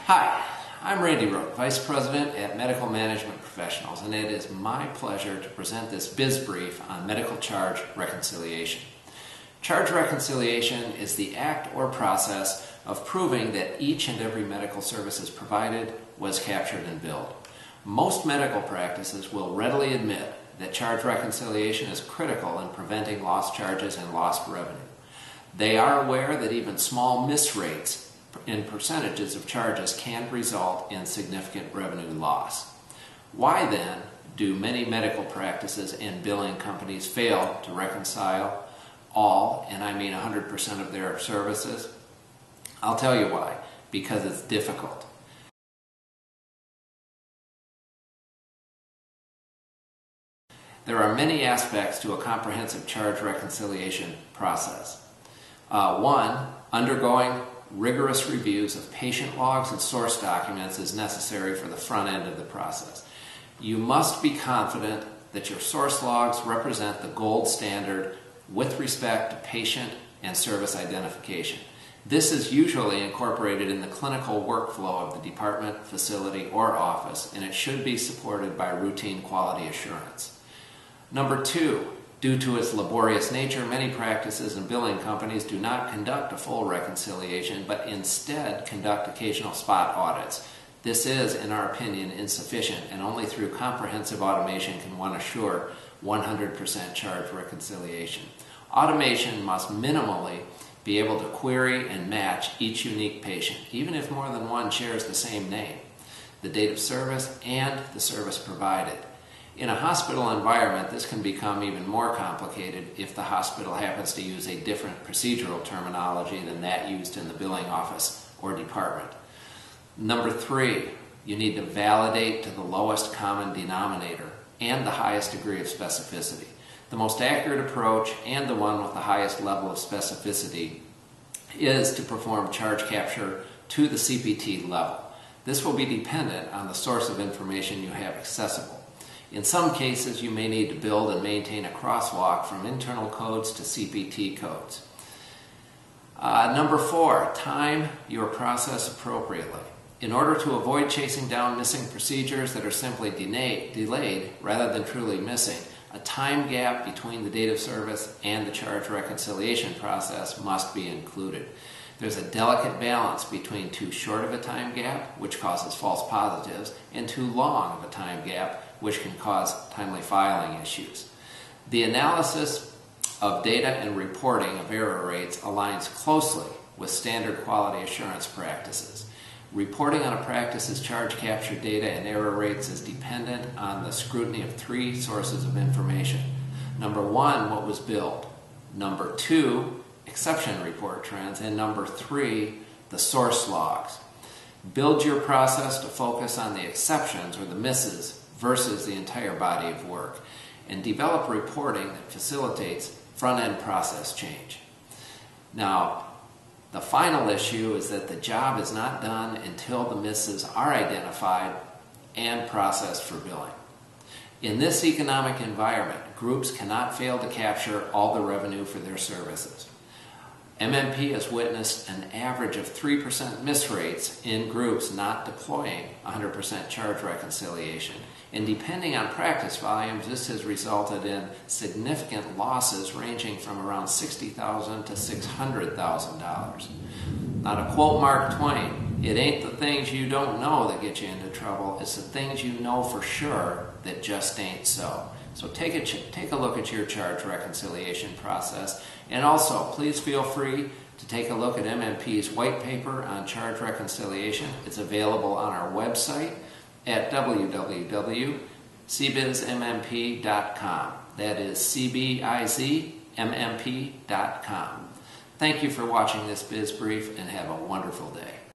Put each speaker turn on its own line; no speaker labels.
Hi, I'm Randy Roat, Vice President at Medical Management Professionals, and it is my pleasure to present this biz brief on medical charge reconciliation. Charge reconciliation is the act or process of proving that each and every medical service provided was captured and billed. Most medical practices will readily admit that charge reconciliation is critical in preventing lost charges and lost revenue. They are aware that even small misrates in percentages of charges can result in significant revenue loss. Why then do many medical practices and billing companies fail to reconcile all, and I mean 100% of their services? I'll tell you why. Because it's difficult. There are many aspects to a comprehensive charge reconciliation process. One, undergoing rigorous reviews of patient logs and source documents is necessary for the front end of the process. You must be confident that your source logs represent the gold standard with respect to patient and service identification. This is usually incorporated in the clinical workflow of the department, facility, or office, and it should be supported by routine quality assurance. Number two, due to its laborious nature, many practices and billing companies do not conduct a full reconciliation, but instead conduct occasional spot audits. This is, in our opinion, insufficient, and only through comprehensive automation can one assure 100% charge reconciliation. Automation must minimally be able to query and match each unique patient, even if more than one shares the same name, the date of service, and the service provided. In a hospital environment, this can become even more complicated if the hospital happens to use a different procedural terminology than that used in the billing office or department. Number three, you need to validate to the lowest common denominator and the highest degree of specificity. The most accurate approach and the one with the highest level of specificity is to perform charge capture to the CPT level. This will be dependent on the source of information you have accessible. In some cases, you may need to build and maintain a crosswalk from internal codes to CPT codes. Number four, time your process appropriately. In order to avoid chasing down missing procedures that are simply delayed rather than truly missing, a time gap between the date of service and the charge reconciliation process must be included. There's a delicate balance between too short of a time gap, which causes false positives, and too long of a time gap, which can cause timely filing issues. The analysis of data and reporting of error rates aligns closely with standard quality assurance practices. Reporting on a practice's charge capture data and error rates is dependent on the scrutiny of three sources of information. Number one, what was billed. Number two, exception report trends. And number three, the source logs. Build your process to focus on the exceptions or the misses versus the entire body of work, and develop reporting that facilitates front-end process change. Now, the final issue is that the job is not done until the misses are identified and processed for billing. In this economic environment, groups cannot fail to capture all the revenue for their services. MMP has witnessed an average of 3% miss rates in groups not deploying 100% charge reconciliation. And depending on practice volumes, this has resulted in significant losses ranging from around $60,000 to $600,000. Now, to quote Mark Twain, it ain't the things you don't know that get you into trouble, it's the things you know for sure that just ain't so. So take a look at your charge reconciliation process, and also please feel free to take a look at MMP's white paper on charge reconciliation. It's available on our website at www.cbizmmp.com. That is CBIZ MMP.com. Thank you for watching this biz brief, and have a wonderful day.